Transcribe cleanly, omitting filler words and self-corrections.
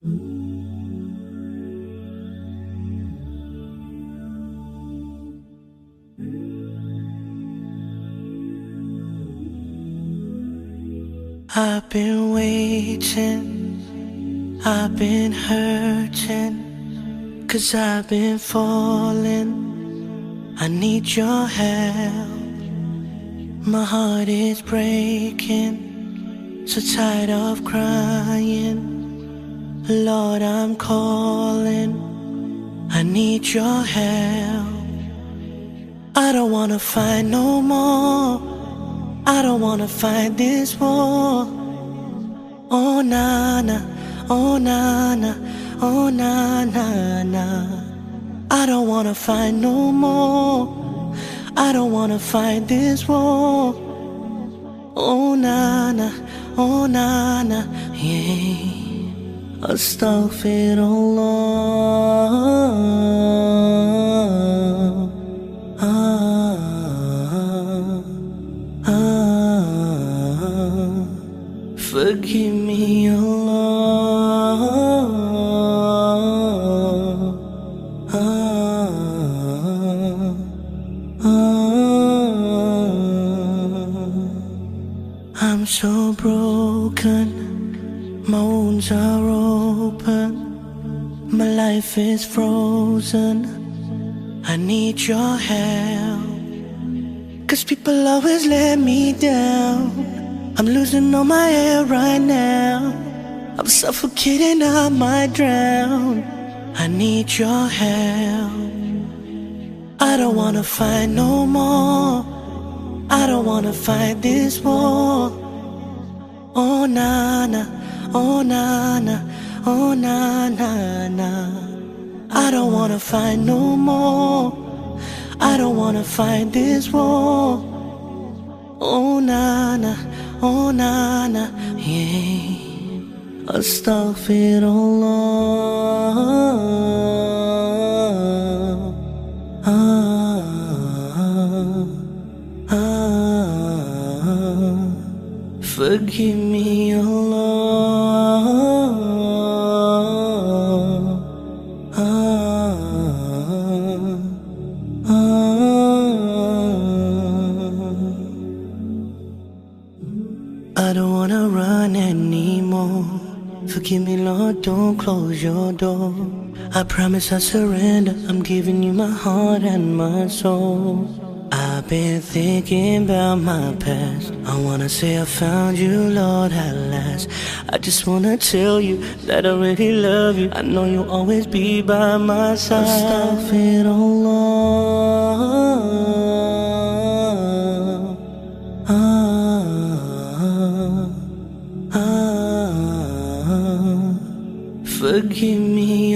I've been waiting, I've been hurting, 'cause I've been falling. I need your help. My heart is breaking, so tired of crying. Lord, I'm calling, I need your help. I don't wanna fight no more, I don't wanna fight this war. Oh na na, oh na na, oh na na na. I don't wanna fight no more, I don't wanna fight this war. Oh na na, oh na na, yeah. Astaghfirullah. Forgive me, Allah. I'm so broken, my wounds are open, my life is frozen. I need your help, 'cause people always let me down. I'm losing all my air right now, I'm suffocating, I might drown. I need your help. I don't wanna fight no more, I don't wanna fight this war. Oh na na, oh na na, oh na na na. I don't wanna fight no more, I don't wanna fight this war. Oh na na, oh na na, yeah. Astaghfirullah. Forgive me, Allah. I don't wanna run anymore. Forgive me, Lord, don't close your door. I promise I surrender, I'm giving you my heart and my soul. I've been thinking about my past, I wanna say I found you, Lord, at last. I just wanna tell you that I really love you, I know you'll always be by my side. Astaghfirullah. Forgive me,